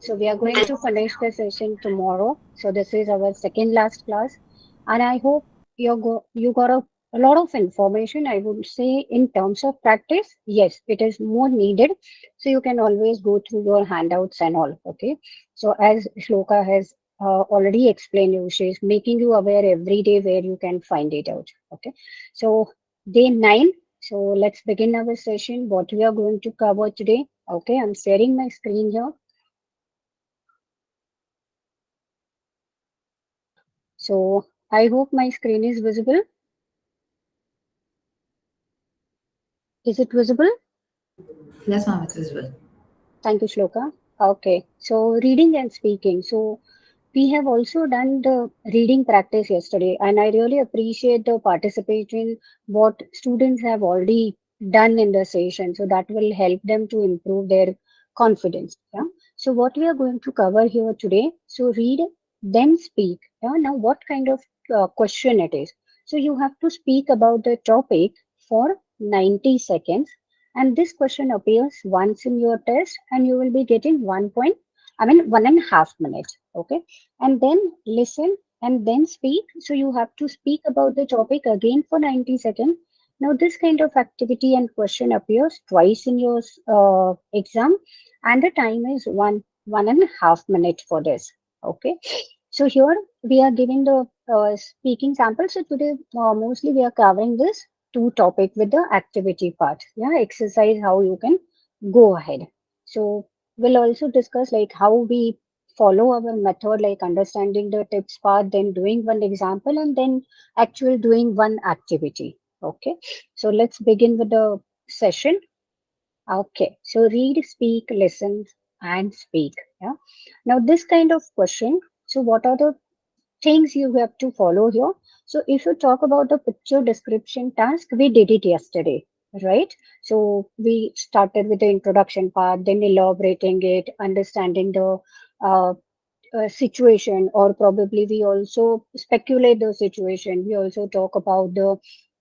So we are going to finish the session tomorrow. So this is our second last class, and I hope you got a lot of information. I would say in terms of practice, yes, it is more needed. So you can always go through your handouts and all. Okay. So as Shloka has already explained you, she is making you aware every day where you can find it out. Okay. So day 9. So let's begin our session. What we are going to cover today. Okay, I'm sharing my screen here. So I hope my screen is visible. Is it visible? Yes, ma'am, it's visible. Thank you, Shloka. Okay, so reading and speaking. So we have also done the reading practice yesterday, and I really appreciate the participation what students have already done in the session. So that will help them to improve their confidence. Yeah. So what we are going to cover here today. So read, then speak. Yeah. Now, what kind of question it is? So you have to speak about the topic for 90 seconds, and this question appears once in your test, and you will be getting 1 point. I mean, 1.5 minutes. Okay, and then listen and then speak. So you have to speak about the topic again for 90 seconds. Now, this kind of activity and question appears twice in your exam, and the time is 1.5 minutes for this. Okay, so here we are giving the speaking sample. So today, mostly we are covering this two topic with the activity part. Yeah, exercise how you can go ahead. So we'll also discuss like how we follow our method, like understanding the tips part, then doing one example, and then actually doing one activity. Okay, so let's begin with the session. Okay, so read, speak, listen, and speak. Yeah. Now, this kind of question. So, what are the things you have to follow here? So, if you talk about the picture description task, we did it yesterday, right? So, we started with the introduction part, then elaborating it, understanding the uh, situation, or probably we also speculate the situation. We also talk about the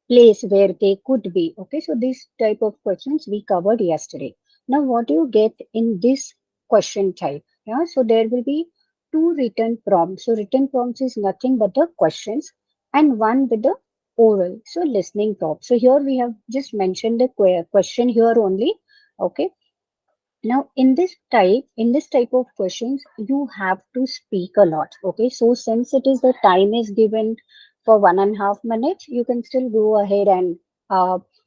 place where they could be. Okay, so this type of questions we covered yesterday. Now, what do you get in this question type? Yeah, so there will be two written prompts. So written prompts is nothing but the questions, and one with the oral. So listening prompt. So here we have just mentioned the question here only. Okay, now, in this type of questions, you have to speak a lot. Okay, so since it is the time is given for 1.5 minutes, you can still go ahead and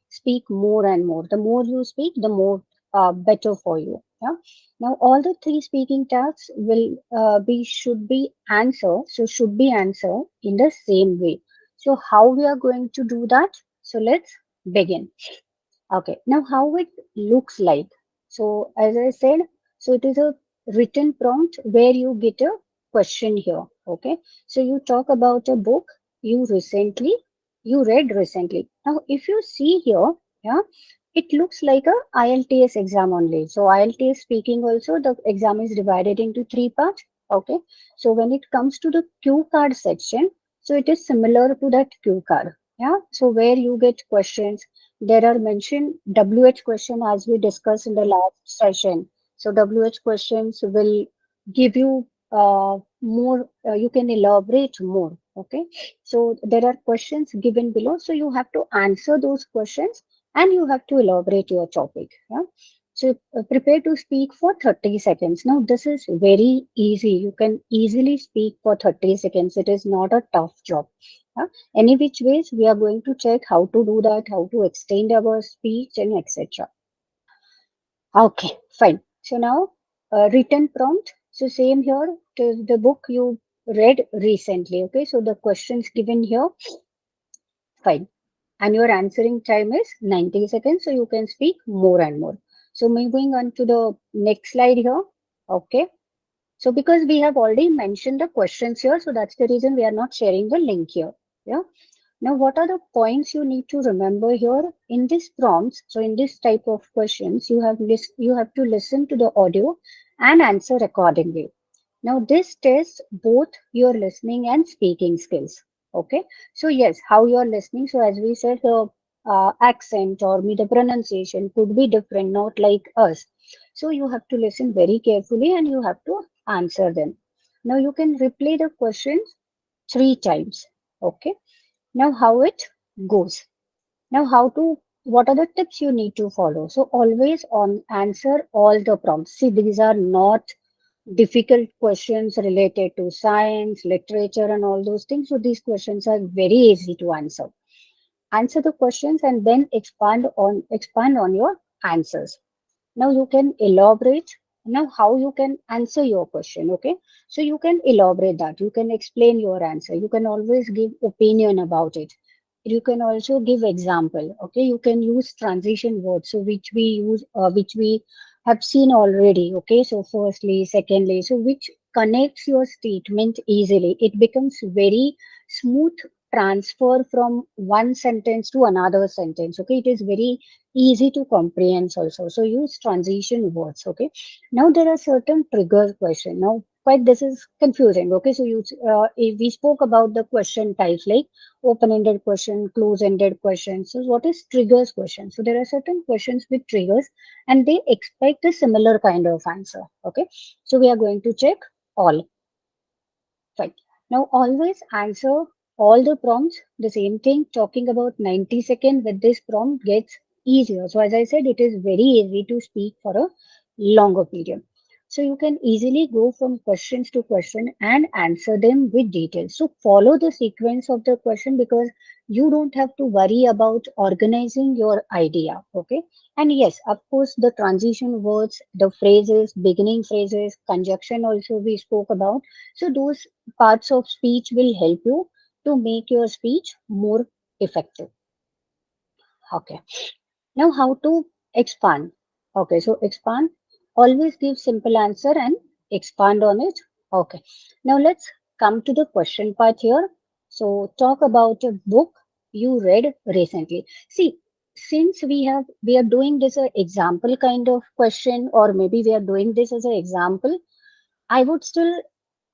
speak more and more. The more you speak, the more better for you. Yeah. Now, all the three speaking tasks will be should be answer. So should be answer in the same way. So how we are going to do that? So let's begin. Okay, now how it looks like. So as I said, so it is a written prompt where you get a question here. Okay, so you talk about a book you read recently. Now, if you see here, yeah, it looks like a IELTS exam only. So IELTS speaking also the exam is divided into three parts. Okay, so when it comes to the cue card section, so it is similar to that cue card. Yeah, so where you get questions there are mentioned WH question as we discussed in the last session. So WH questions will give you more, you can elaborate more. Okay. So there are questions given below. So you have to answer those questions and you have to elaborate your topic. Yeah. So prepare to speak for 30 seconds. Now this is very easy. You can easily speak for 30 seconds. It is not a tough job. Yeah. Any which ways we are going to check how to do that, how to extend our speech and etc. Okay, fine. So now written prompt. So same here to the book you read recently. Okay, so the questions given here, fine. And your answering time is 90 seconds, so you can speak more and more. So moving on to the next slide here. Okay. So because we have already mentioned the questions here, so that's the reason we are not sharing the link here. Yeah. Now, what are the points you need to remember here in this prompts? So, in this type of questions, you have to listen to the audio and answer accordingly. Now, this tests both your listening and speaking skills. Okay, so yes, how you are listening. So, as we said, the accent or the pronunciation could be different, not like us. So, you have to listen very carefully and you have to answer them. Now you can replay the questions 3 times. Okay. Now how it goes. Now what are the tips you need to follow? So always on answer all the prompts. See, these are not difficult questions related to science, literature, and all those things. So these questions are very easy to answer. Answer the questions and then expand on your answers. Now you can elaborate. Now how you can answer your question. Okay, so you can elaborate that. You can explain your answer. You can always give opinion about it. You can also give example. Okay, you can use transition words, so which we have seen already. Okay, so firstly, secondly, so which connects your statement easily. It becomes very smooth transfer from one sentence to another sentence. Okay, it is very easy to comprehend also. So use transition words. Okay. Now there are certain trigger question. Now quite this is confusing. Okay. So if we spoke about the question types like open-ended question, close-ended question. So what is triggers question? So there are certain questions with triggers and they expect a similar kind of answer. Okay. So we are going to check all. Right. Now always answer all the prompts the same thing. Talking about 90 seconds with this prompt gets easier. So as I said, it is very easy to speak for a longer period. So you can easily go from questions to question and answer them with details. So follow the sequence of the question because you don't have to worry about organizing your idea. Okay. And yes, of course, the transition words, the phrases, beginning phrases, conjunction also we spoke about. So those parts of speech will help you to make your speech more effective. Okay. Now, how to expand? Okay, so expand. Always give simple answer and expand on it. Okay. Now let's come to the question part here. So talk about a book you read recently. See, since we are doing this a example kind of question, or maybe we are doing this as an example, I would still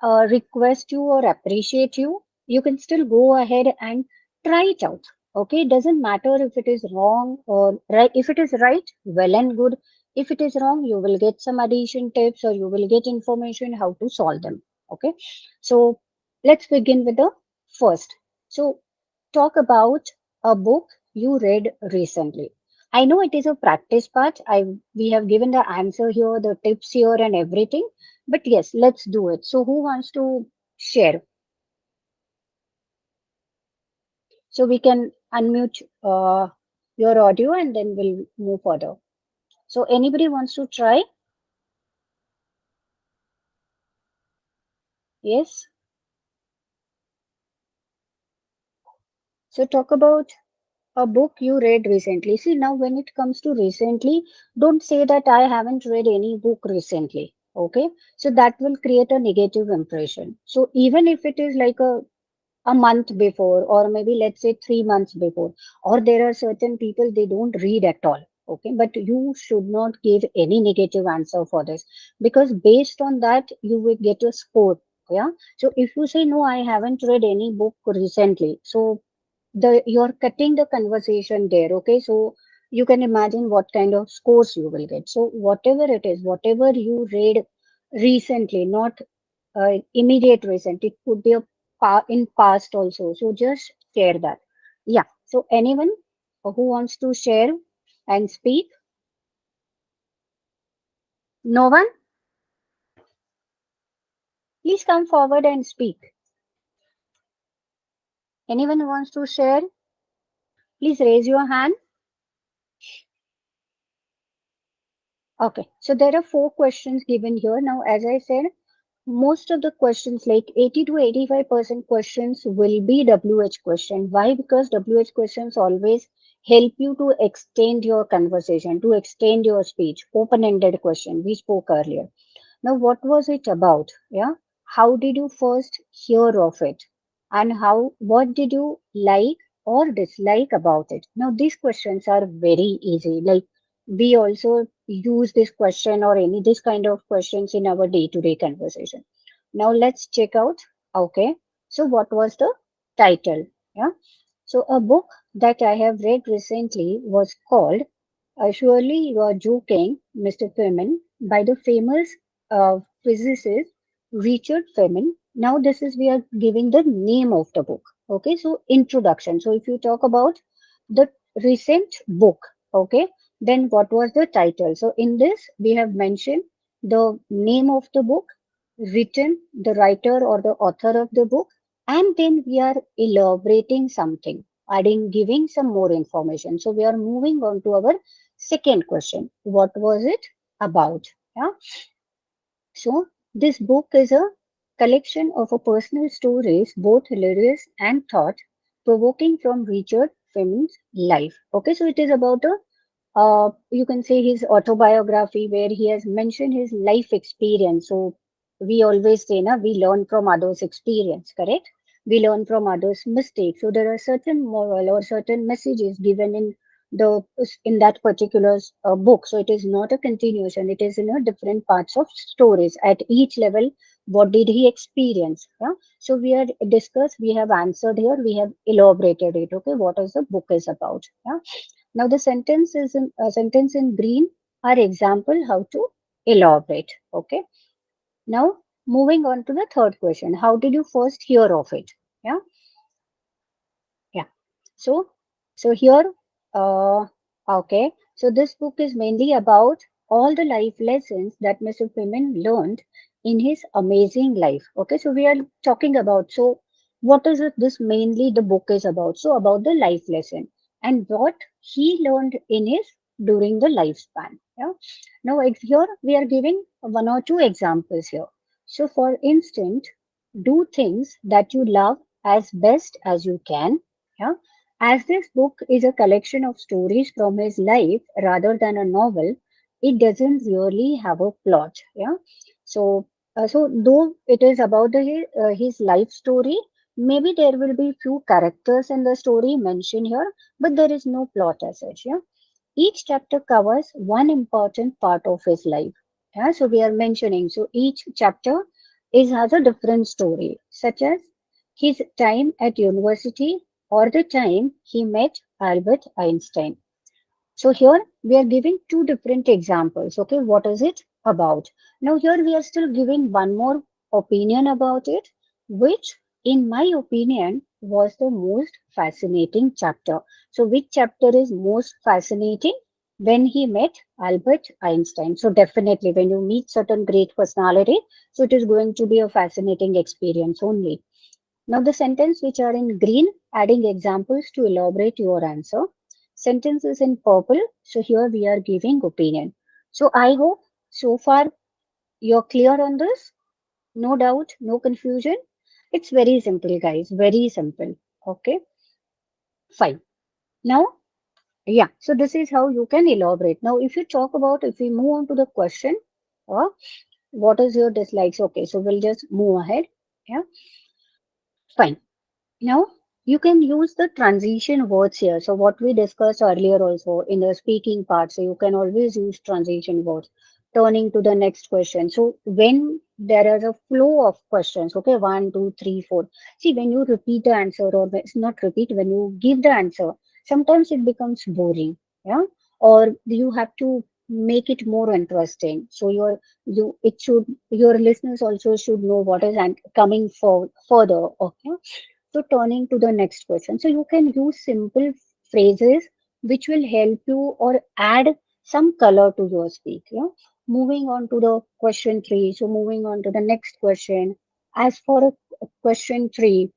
request you or appreciate you. You can still go ahead and try it out. Okay, it doesn't matter if it is wrong or right. If it is right, well and good. If it is wrong, you will get some addition tips or you will get information how to solve them. Okay, so let's begin with the first. So talk about a book you read recently. I know it is a practice part. We have given the answer here, the tips here, and everything. But yes, let's do it. So who wants to share? So we can unmute your audio and then we'll move further. So anybody wants to try? Yes. So talk about a book you read recently. See, now when it comes to recently, don't say that I haven't read any book recently. Okay. So that will create a negative impression. So even if it is like a month before or maybe let's say 3 months before, or there are certain people they don't read at all. Okay, but you should not give any negative answer for this because based on that you will get a score. Yeah, so if you say no, I haven't read any book recently, so the you're cutting the conversation there. Okay, so you can imagine what kind of scores you will get. So whatever it is, whatever you read recently, not immediate recent. It could be in past also. So just share that. Yeah. So anyone who wants to share and speak? No one? Please come forward and speak. Anyone who wants to share? Please raise your hand. Okay. So there are 4 questions given here. Now, as I said, most of the questions, like 80 to 85% questions, will be WH question. Why? Because WH questions always help you to extend your conversation, to extend your speech. Open-ended question, we spoke earlier. Now, what was it about? Yeah. How did you first hear of it? And what did you like or dislike about it? Now, these questions are very easy. Like, we also use this question or this kind of questions in our day-to-day conversation. Now, let's check out. Okay. So, what was the title? Yeah. So, a book that I have read recently was called Surely You Are Joking, Mr. Freeman, by the famous physicist. Richard Femin. Now this is we are giving the name of the book. Okay, so introduction. So if you talk about the recent book, okay, then what was the title? So in this we have mentioned the name of the book, written, the writer or the author of the book, and then we are elaborating something, adding, giving some more information. So we are moving on to our second question. What was it about? Yeah. So, this book is a collection of a personal stories, both hilarious and thought provoking from Richard Femin's life. Okay, so it is about a you can say his autobiography where he has mentioned his life experience. So we always say, na, we learn from others' experience, correct? We learn from others' mistakes. So there are certain moral or certain messages given the in that particular book. So it is not a continuation. It is in a different parts of stories. At each level, what did he experience? Yeah. So we have discussed, we have answered here, we have elaborated it. Okay, what is the book is about? Yeah. Now the sentence is in sentence in green are example how to elaborate. Okay. Now moving on to the third question. How did you first hear of it? Yeah. Yeah. So, so here, uh, okay. So this book is mainly about all the life lessons that Mr. Pimen learned in his amazing life. Okay. So we are talking about, so what is it? This mainly the book is about. So about the life lesson and what he learned in his during the lifespan. Yeah. Now here we are giving one or two examples here. So for instance, do things that you love as best as you can. Yeah. As this book is a collection of stories from his life rather than a novel, it doesn't really have a plot. Yeah. So, so though it is about his life story, maybe there will be few characters in the story mentioned here, but there is no plot as such. Yeah. Each chapter covers one important part of his life. Yeah, so we are mentioning. So each chapter is has a different story, such as his time at university or the time he met Albert Einstein. So here we are giving two different examples. Okay, what is it about? Now here we are still giving one more opinion about it, which in my opinion was the most fascinating chapter. So which chapter is most fascinating? When he met Albert Einstein. So definitely when you meet certain great personality, so it is going to be a fascinating experience only. Now the sentence which are in green, adding examples to elaborate your answer. Sentences in purple, so here we are giving opinion. So I hope so far you're clear on this. No doubt, no confusion. It's very simple, guys. Very simple. Okay, fine. Now, yeah, so this is how you can elaborate. Now, if you talk about, if we move on to the question, uh, what is your dislikes? Okay, so we'll just move ahead. Yeah, fine. Now, you can use the transition words here. So, what we discussed earlier also in the speaking part, so you can always use transition words. Turning to the next question. So, when there is a flow of questions, okay, one, two, three, four. See, when you repeat the answer, or it's not repeat, when you give the answer, sometimes it becomes boring, yeah, or you have to make it more interesting. So, it should, your listeners also should know what is coming for further, okay. So turning to the next question. So you can use simple phrases which will help you or add some color to your speak. Yeah. Moving on to the question three. So moving on to the next question. As for a question three,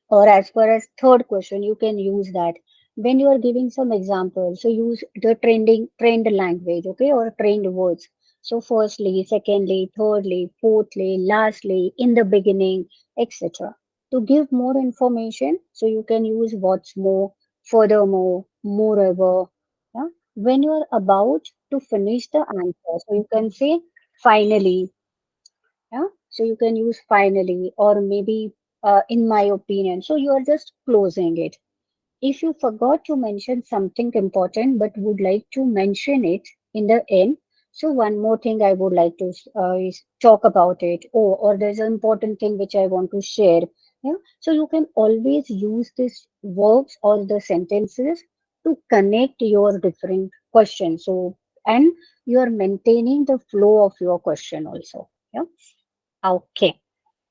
or as far as third question, you can use that. When you are giving some examples, so use the trend language, okay, or trained words. So firstly, secondly, thirdly, fourthly, lastly, in the beginning, etc. To give more information, so you can use what's more, furthermore, moreover. Yeah? When you are about to finish the answer, so you can say finally, yeah, so you can use finally or maybe in my opinion. So you are just closing it. If you forgot to mention something important but would like to mention it in the end, so one more thing I would like to is talk about it. Oh, or there's an important thing which I want to share. Yeah, so you can always use these verbs or the sentences to connect your different questions. So and you are maintaining the flow of your question also. Yeah. Okay.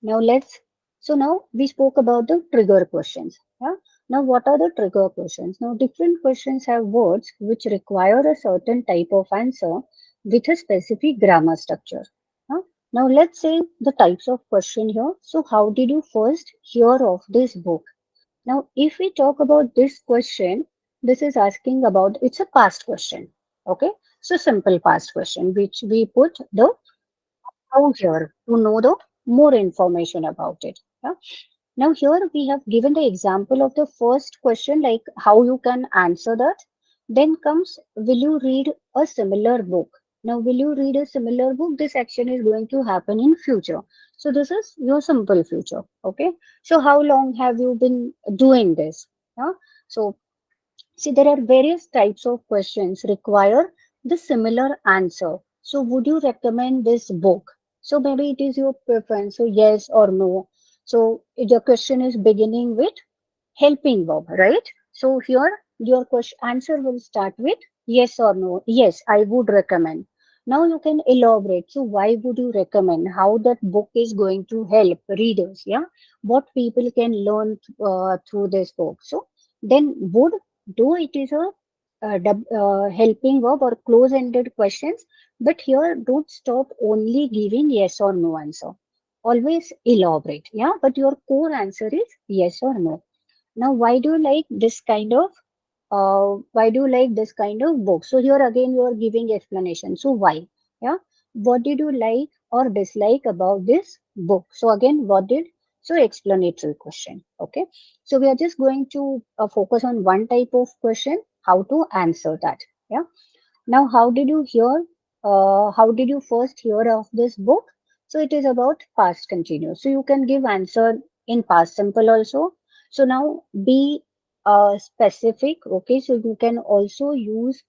Now now we spoke about the trigger questions. Yeah. Now what are the trigger questions? Now different questions have words which require a certain type of answer with a specific grammar structure. Yeah. Now let's say the types of question here. So how did you first hear of this book? Now if we talk about this question, this is asking about, it's a past question. Okay. So simple past question which we put the how here to know the more information about it. Yeah. Now here we have given the example of the first question, like how you can answer that. Then comes, will you read a similar book? Now, will you read a similar book? This action is going to happen in future. So this is your simple future. Okay. So how long have you been doing this? Yeah. So see, there are various types of questions require the similar answer. So, would you recommend this book? So, maybe it is your preference. So, yes or no. So, the question is beginning with helping verb, right? So, here your question answer will start with yes or no. Yes, I would recommend. Now you can elaborate. So, why would you recommend? How that book is going to help readers? Yeah, what people can learn through this book. So, then would, though it is a helping verb or close-ended questions, but here don't stop only giving yes or no answer. Always elaborate, yeah, but your core answer is yes or no. Now, why do you like this kind of book? So here again you are giving explanation. So why? Yeah. What did you like or dislike about this book? So again, what did? So explanatory question. Okay. So we are just going to focus on one type of question, how to answer that. Yeah. Now, how did you first hear of this book? So it is about past continuous. So you can give answer in past simple also. So now be specific. Okay. So you can also use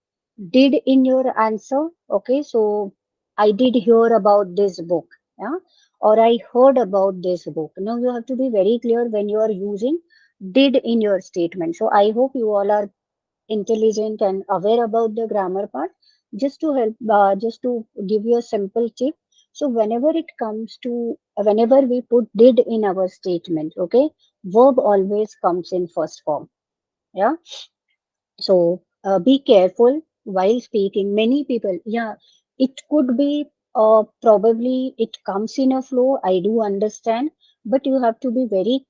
did in your answer. Okay. So I did hear about this book. Yeah. Or I heard about this book. Now you have to be very clear when you are using did in your statement. So I hope you all are intelligent and aware about the grammar part. Just to give you a simple tip. So whenever we put did in our statement, okay, verb always comes in first form. Yeah. So be careful while speaking. Many people, yeah, it could be probably it comes in a flow. I do understand, but you have to be very,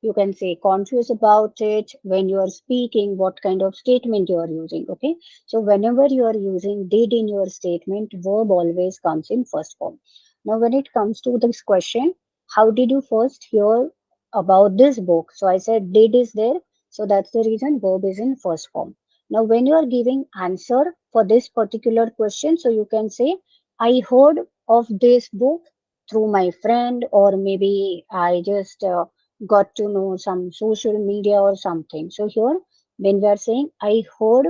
you can say, conscious about it when you are speaking, what kind of statement you are using. Okay. So whenever you are using did in your statement, verb always comes in first form. Now, when it comes to this question, how did you first hear about this book? So I said did is there, so that's the reason verb is in first form. Now, when you are giving answer for this particular question, so you can say, I heard of this book through my friend, or maybe I just got to know some social media or something. So here, when we are saying, I heard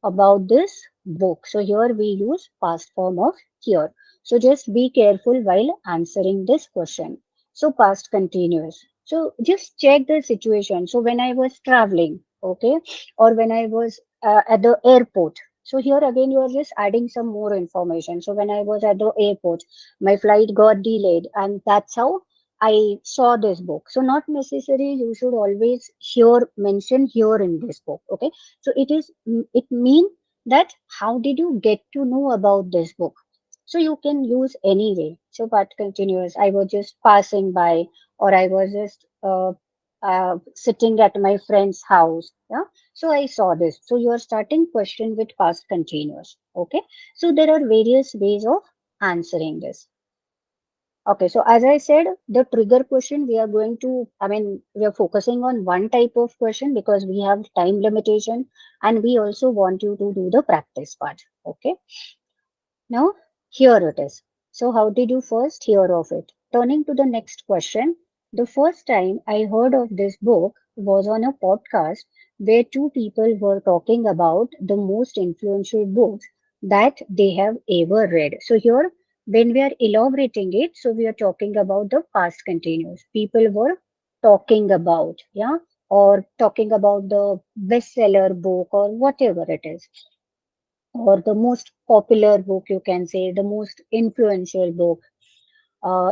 about this book. So here we use past form of here. So just be careful while answering this question. So past continuous. So just check the situation. So when I was traveling, okay, or when I was at the airport. So here again you are just adding some more information. So when I was at the airport, my flight got delayed, and that's how I saw this book. So not necessary you should always here mention here in this book. Okay, so it mean that how did you get to know about this book? So you can use any way. So part continuous. I was just passing by, or I was just sitting at my friend's house. Yeah. So I saw this. So you are starting question with past continuous. Okay. So there are various ways of answering this. Okay, so as I said, the trigger question we are going to, I mean, we are focusing on one type of question because we have time limitation and we also want you to do the practice part. Okay, now here it is. So, how did you first hear of it? Turning to the next question, the first time I heard of this book was on a podcast where two people were talking about the most influential books that they have ever read. So, here when we are elaborating it, so we are talking about the past continuous. People were talking about, yeah, or talking about the bestseller book or whatever it is, or the most popular book, you can say, the most influential book.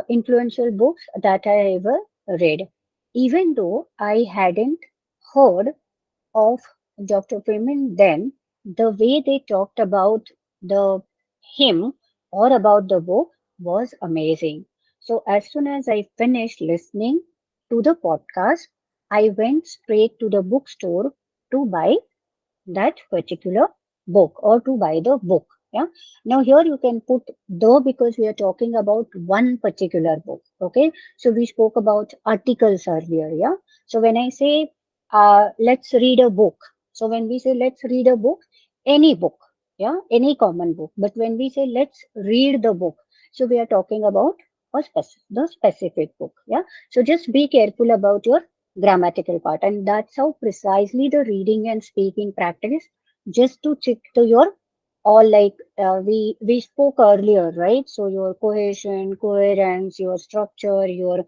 influential books that I ever read. Even though I hadn't heard of Dr. Freeman then, the way they talked about the him or about the book was amazing. So as soon as I finished listening to the podcast, I went straight to the bookstore to buy that particular book or to buy the book. Yeah. Now here you can put the because we are talking about one particular book. Okay. So we spoke about articles earlier. Yeah. So when I say let's read a book. So when we say let's read a book, any book. Yeah. Any common book. But when we say let's read the book, so we are talking about the specific book. Yeah. So just be careful about your grammatical part, and that's how precisely the reading and speaking practice just to check to your all like we spoke earlier, right? So your cohesion, coherence, your structure, your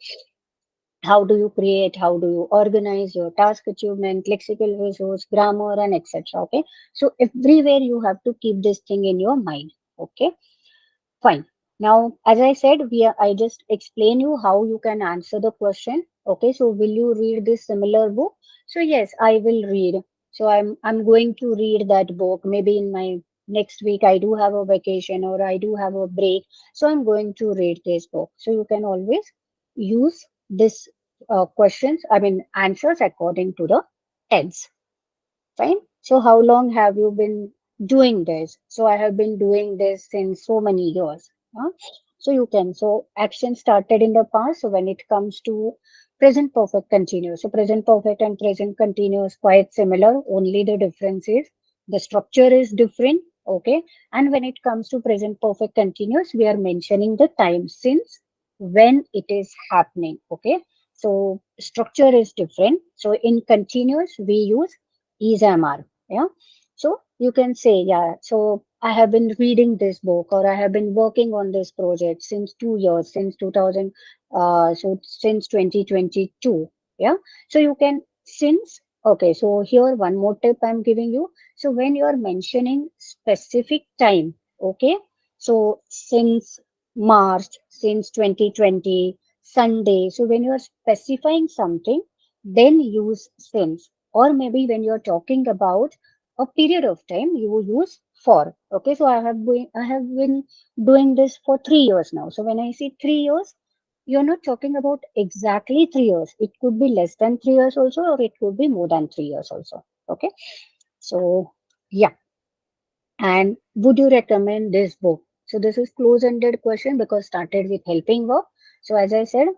how do you create, how do you organize your task achievement, lexical resource, grammar, and etc. Okay, so everywhere you have to keep this thing in your mind. Okay, fine. Now, as I said, I just explain you how you can answer the question. Okay, so will you read this similar book? So yes, I will read. So I'm going to read that book. Maybe in my next week I do have a vacation or I do have a break. So I'm going to read this book. So you can always use this questions, I mean answers according to the tense. Fine. So how long have you been doing this? So I have been doing this since so many years. Huh? So you can. So action started in the past. So when it comes to present perfect continuous. So present perfect and present continuous quite similar. Only the difference is the structure is different. Okay. And when it comes to present perfect continuous, we are mentioning the time since when it is happening. Okay. So structure is different. So in continuous, we use is MR. Yeah. So you can say, yeah, so I have been reading this book or I have been working on this project since 2 years, since 2000, so since 2022. Yeah. So you can, since, okay, so here one more tip I'm giving you. So when you are mentioning specific time, okay, so since March, since 2020, Sunday. So when you are specifying something, then use since, or maybe when you're talking about a period of time you will use for. Okay, so I have been doing this for 3 years now. So when I say 3 years, you're not talking about exactly 3 years. It could be less than 3 years also, or it could be more than 3 years also. Okay, so yeah. And would you recommend this book? So this is close-ended question because started with helping verb. So as I said,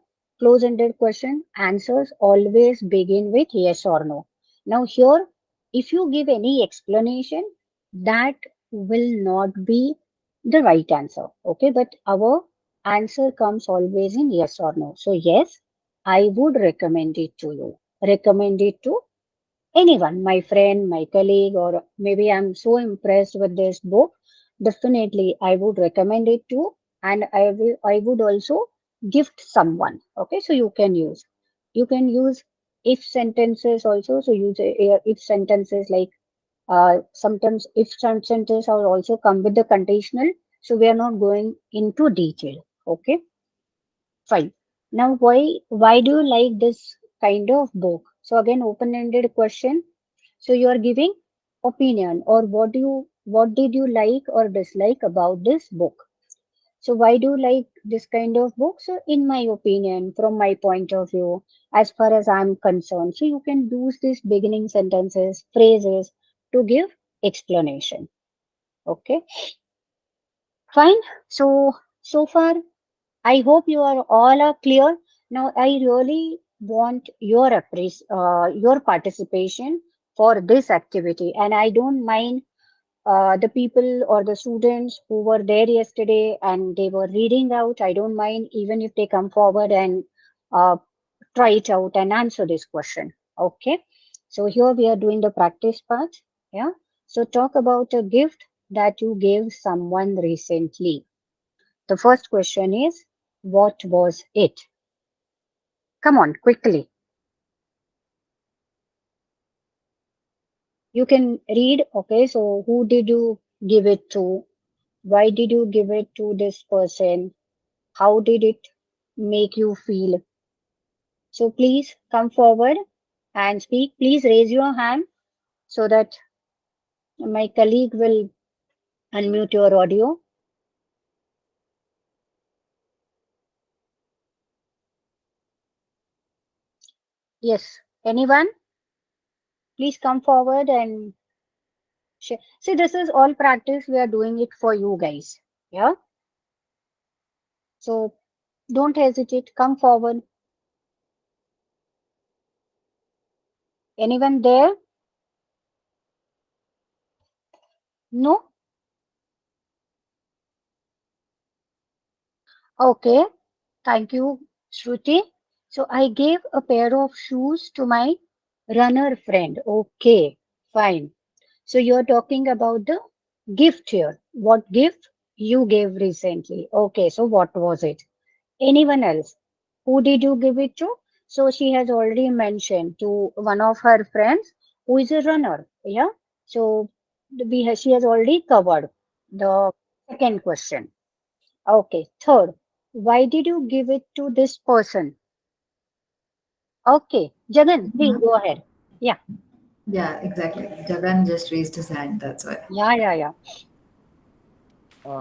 close-ended question answers always begin with yes or no. Now here, if you give any explanation, that will not be the right answer. Okay, but our answer comes always in yes or no. So yes, I would recommend it to you. Recommend it to anyone, my friend, my colleague, or maybe I'm so impressed with this book. Definitely, I would recommend it to, and I would also gift someone. Okay, so you can use if sentences also. So use if sentences like sometimes if some sentences are also come with the conditional. So we are not going into detail. Okay, fine. Now, why do you like this kind of book? So again, open-ended question, so you are giving opinion or what did you like or dislike about this book? So why do you like this kind of book? So in my opinion, from my point of view, as far as I'm concerned, so you can use these beginning sentences, phrases to give explanation. Okay, fine. So far I hope you are all are clear. Now I really want your participation for this activity, and I don't mind the people or the students who were there yesterday and they were reading out. I don't mind even if they come forward and uh, try it out and answer this question. Okay. So here we are doing the practice part. Yeah. So talk about a gift that you gave someone recently. The first question is, what was it? Come on, quickly. You can read. Okay. So who did you give it to? Why did you give it to this person? How did it make you feel? So please come forward and speak. Please raise your hand so that my colleague will unmute your audio. Yes. Anyone? Please come forward and share. See, this is all practice. We are doing it for you guys. Yeah. So don't hesitate. Come forward. Anyone there? No? Okay. Thank you, Shruti. So I gave a pair of shoes to my runner friend. Okay. Fine. So you're talking about the gift here. What gift you gave recently? Okay. So what was it? Anyone else? Who did you give it to? So she has already mentioned to one of her friends who is a runner. Yeah. So she has already covered the second question. Okay. Third, why did you give it to this person? Okay. Jagan, please Mhm. go ahead. Yeah. Yeah, exactly. Jagan just raised his hand, that's why. Yeah. Yeah. Yeah.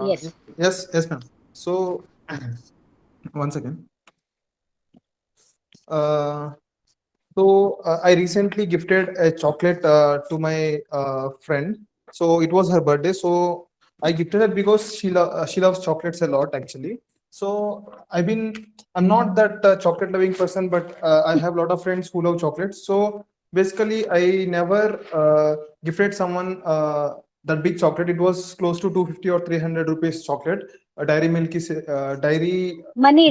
Yes. Yes, yes, ma'am. So, once again, uh, I recently gifted a chocolate to my friend. So it was her birthday. So I gifted her because she loves chocolates a lot actually. So I'm not that chocolate loving person, but I have a lot of friends who love chocolates. So basically, I never gifted someone that big chocolate. It was close to 250 or 300 rupees chocolate. A Money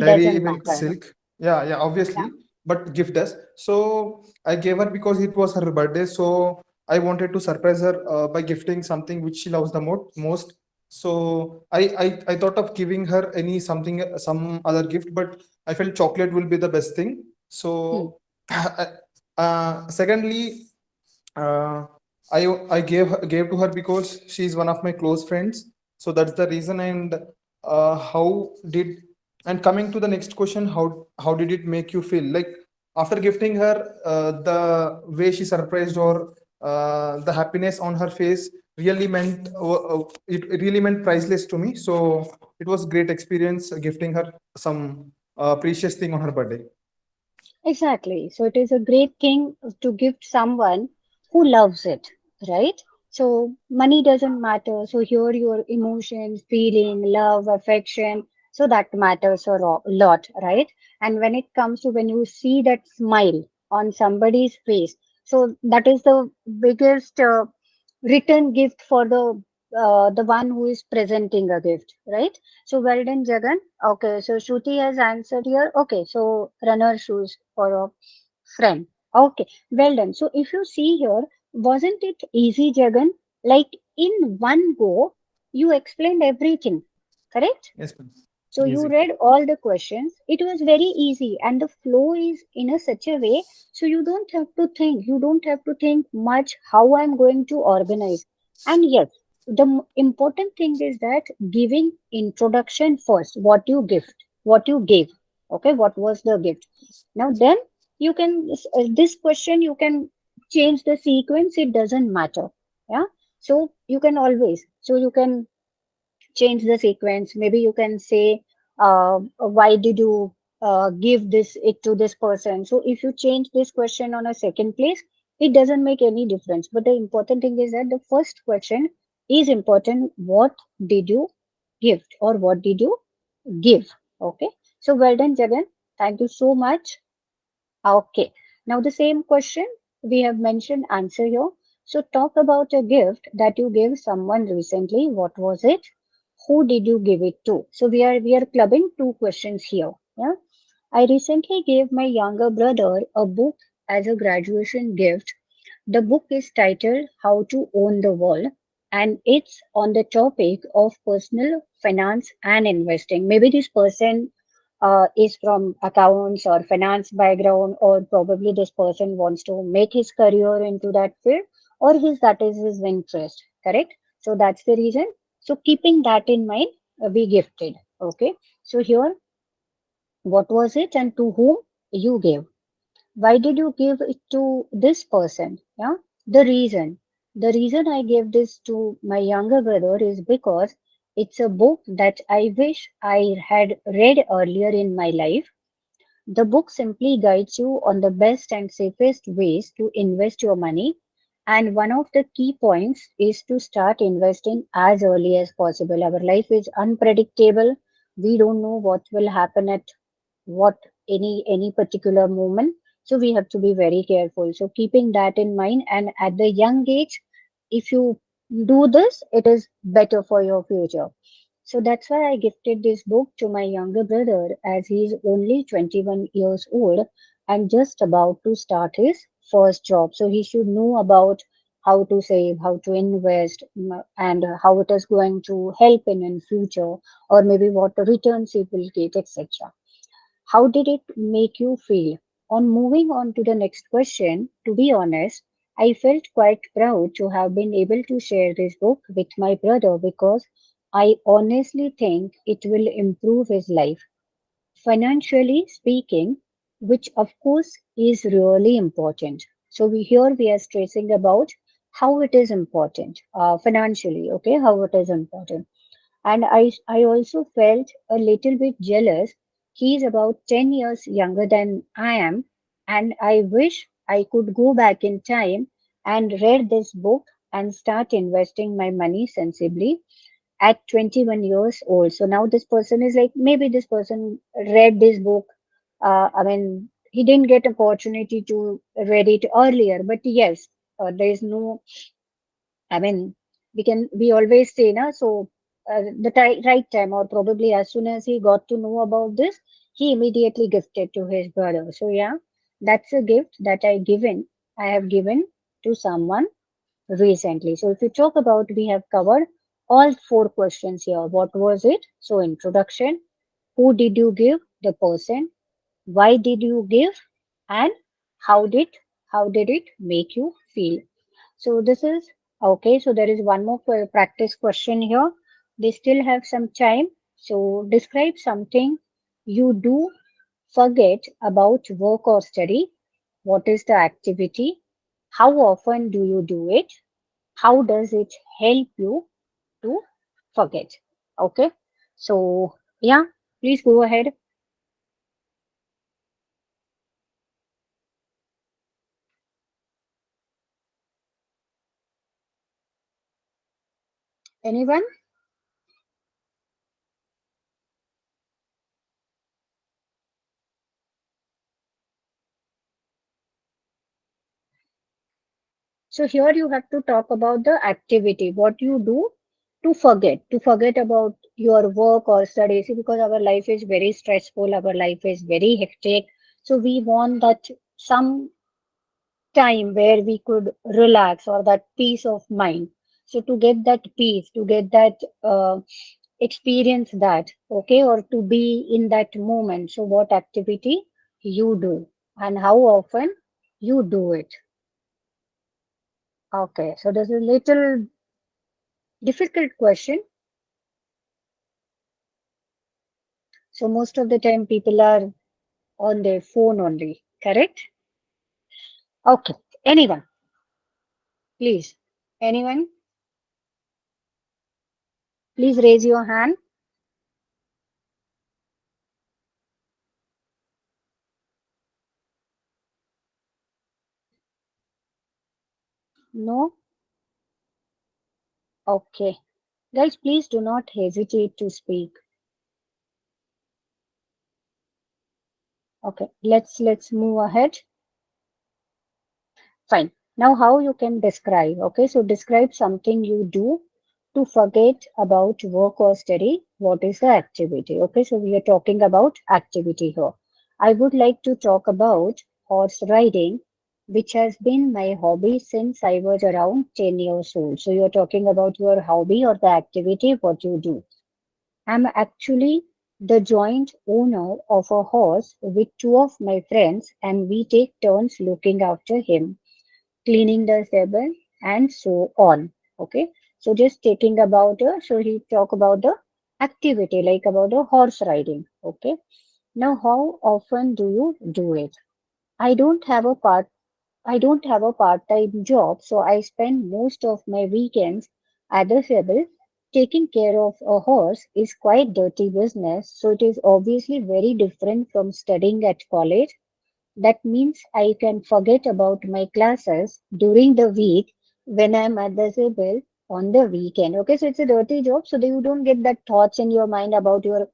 dairy doesn't milk matter. silk. Yeah, Yeah. obviously, but gift does. So I gave her because it was her birthday. So I wanted to surprise her by gifting something which she loves the most. So I thought of giving her some other gift, but I felt chocolate will be the best thing. Hmm. So secondly, uh, I gave to her because she's one of my close friends. So that's the reason. And how did and coming to the next question, how did it make you feel? Like after gifting her, the way she surprised, or the happiness on her face really meant it really meant priceless to me. So it was great experience gifting her some precious thing on her birthday. Exactly. So it is a great thing to gift someone who loves it, right? So money doesn't matter. So here your emotions, feeling, love, affection, so that matters a lot, right? And when it comes to when you see that smile on somebody's face, so that is the biggest return gift for the one who is presenting a gift, right? So well done, Jagan. Okay, so Shruti has answered here. Okay, so runner shoes for a friend. Okay, well done. So if you see here, wasn't it easy, Jagan? Like in one go, you explained everything, correct? Yes, ma'am. So you Easy. read all the questions. It was very easy, and the flow is in a such a way so you don't have to think. You don't have to think much how I'm going to organize. And yes, the important thing is that giving introduction first. What you gift, what you gave. Okay, what was the gift? Now then you can this question you can change the sequence. It doesn't matter. Yeah. So you can always so you can change the sequence. Maybe you can say, why did you give this it to this person? So if you change this question on a second place, it doesn't make any difference. But the important thing is that the first question is important. What did you gift or what did you give? Okay. So well done, Jagan. Thank you so much. Okay. Now the same question we have mentioned answer here. So talk about a gift that you gave someone recently. What was it? Who did you give it to? So we are clubbing two questions here. Yeah. I recently gave my younger brother a book as a graduation gift. The book is titled How to Own the World, and it's on the topic of personal finance and investing. Maybe this person is from accounts or finance background, or probably this person wants to make his career into that field, or that is his interest. Correct? So that's the reason. So keeping that in mind, we gifted. Okay. So here What was it and to whom you gave? Why did you give it to this person? Yeah, the reason. The reason I gave this to my younger brother is because it's a book that I wish I had read earlier in my life. The book simply guides you on the best and safest ways to invest your money. And one of the key points is to start investing as early as possible. Our life is unpredictable. We don't know what will happen at what any particular moment. So we have to be very careful. So keeping that in mind, and at the young age, if you do this, it is better for your future. So that's why I gifted this book to my younger brother as he is only 21 years old and just about to start his first job. So he should know about how to save, how to invest, and how it is going to help in future, or maybe what returns he will get, etc. How did it make you feel? On moving on to the next question, to be honest, I felt quite proud to have been able to share this book with my brother because I honestly think it will improve his life, financially speaking, which of course is really important. So we are stressing about how it is important financially, okay, how it is important. And I also felt a little bit jealous. He's about 10 years younger than I am, and I wish I could go back in time and read this book and start investing my money sensibly at 21 years old. So now this person is like, maybe this person read this book. I mean, he didn't get opportunity to read it earlier, but yes, there is no, I mean, we always say, na, so right time, or probably as soon as he got to know about this, he immediately gifted to his brother. So yeah, that's a gift that I have given to someone recently. So if you talk about, we have covered all four questions here. What was it? So introduction, who did you give? The person. Why did you give? And how did how did it make you feel? So this is okay. So there is one more practice question here. They still have some time. So describe something you do forget about work or study. What is the activity? How often do you do it? How does it help you to forget? Okay. So yeah, please go ahead. Anyone? So here you have to talk about the activity, what you do to forget about your work or studies, because our life is very stressful, our life is very hectic. So we want that some time where we could relax, or that peace of mind. So to get that peace, to get that experience that, okay, or to be in that moment. So what activity you do and how often you do it. Okay, so there's a little difficult question. So most of the time people are on their phone only, correct? Okay. Anyone, please. Anyone, please raise your hand. No? Okay. Guys, please do not hesitate to speak. Okay. Let's move ahead. Fine. Now how you can describe. Okay. So describe something you do to forget about work or study. What is the activity? Okay. So we are talking about activity here. I would like to talk about horse riding, which has been my hobby since I was around 10 years old. So you're talking about your hobby or the activity, what you do. I'm actually the joint owner of a horse with two of my friends, and we take turns looking after him, cleaning the stable, and so on. Okay. So just taking about so he talk about the activity, like about the horse riding. Okay. Now, how often do you do it? I don't have a part I don't have a part-time job, so I spend most of my weekends at the stable. Taking care of a horse is quite dirty business, so it is obviously very different from studying at college. That means I can forget about my classes during the week when I'm at the stable on the weekend. Okay, so it's a dirty job, so that you don't get that thoughts in your mind about your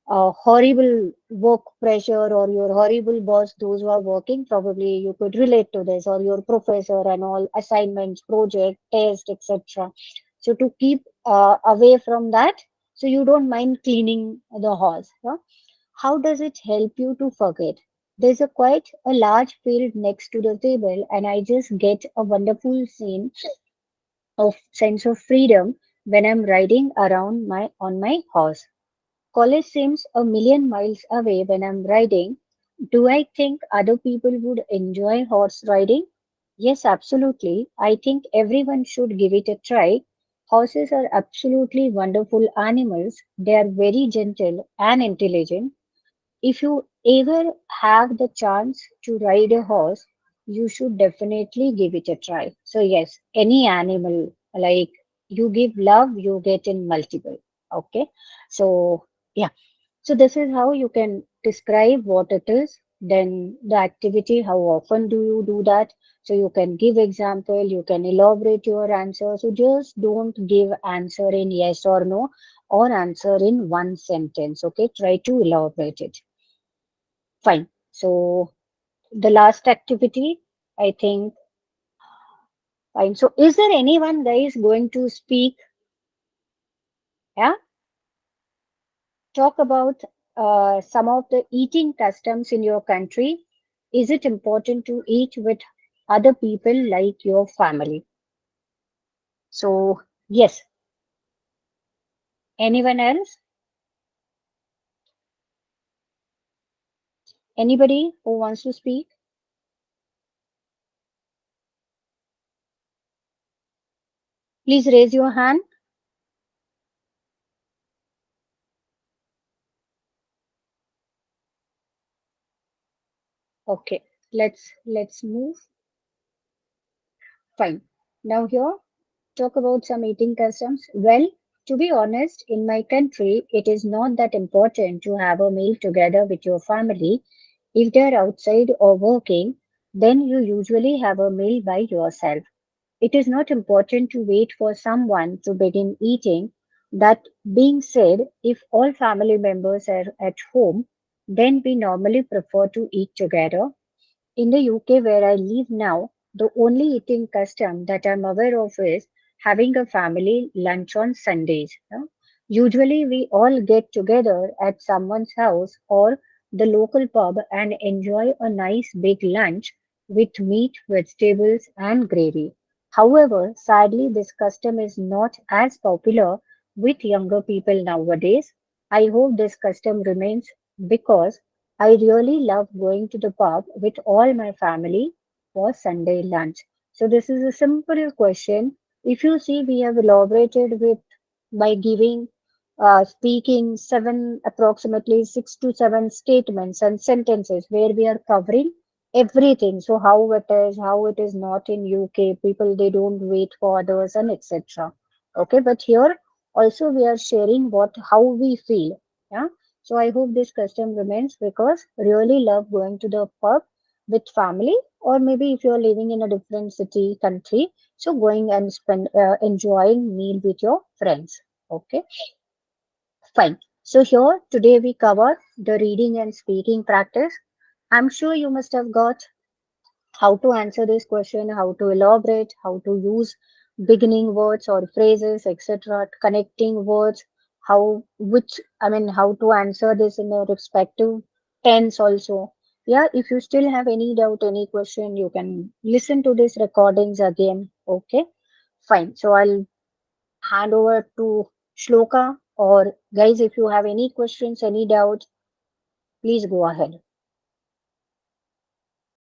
horrible work pressure or your horrible boss, those who are working, probably you could relate to this, or your professor and all assignments, project, test, etc. So to keep away from that, so you don't mind cleaning the house. Yeah? How does it help you to forget? There's a quite a large field next to the table, and I just get a wonderful scene of sense of freedom when I'm riding around my on my horse. College seems a million miles away when I'm riding. Do I think other people would enjoy horse riding? Yes, absolutely. I think everyone should give it a try. Horses are absolutely wonderful animals. They are very gentle and intelligent. If you ever have the chance to ride a horse, you should definitely give it a try. So, yes, any animal, like you give love, you get in multiple. Okay. So, yeah. So this is how you can describe what it is. Then the activity, how often do you do that? So you can give example, you can elaborate your answer. So just don't give answer in yes or no or answer in one sentence. Okay, try to elaborate it. Fine. So the last activity, I think, fine. So is there anyone guys going to speak? Yeah, talk about some of the eating customs in your country. Is it important to eat with other people like your family? So, yes, anyone else? Anybody who wants to speak? Please raise your hand. Okay, let's move. Fine. Now here, talk about some eating customs. Well, to be honest, in my country, it is not that important to have a meal together with your family. If they're outside or working, then you usually have a meal by yourself. It is not important to wait for someone to begin eating. That being said, if all family members are at home, then we normally prefer to eat together. In the UK, where I live now, the only eating custom that I'm aware of is having a family lunch on Sundays. Usually, we all get together at someone's house or the local pub and enjoy a nice big lunch with meat, vegetables, and gravy. However, sadly, this custom is not as popular with younger people nowadays. I hope this custom remains because I really love going to the pub with all my family for Sunday lunch. So this is a simple question. If you see, we have elaborated with by giving, speaking seven, approximately 6 to 7 statements and sentences where we are covering everything. So how it is not in UK, people they don't wait for others and etc. Okay, but here also we are sharing what how we feel. Yeah. So I hope this custom remains because really love going to the pub with family or maybe if you're living in a different city, country, so going and spend enjoying meal with your friends. Okay, fine. So here today we cover the reading and speaking practice. I'm sure you must have got how to answer this question, how to elaborate, how to use beginning words or phrases, etc., connecting words, how which I mean how to answer this in a respective tense also. Yeah, if you still have any doubt, any question, you can listen to these recordings again. Okay, fine. So I'll hand over to Shloka or guys, if you have any questions, any doubts, please go ahead.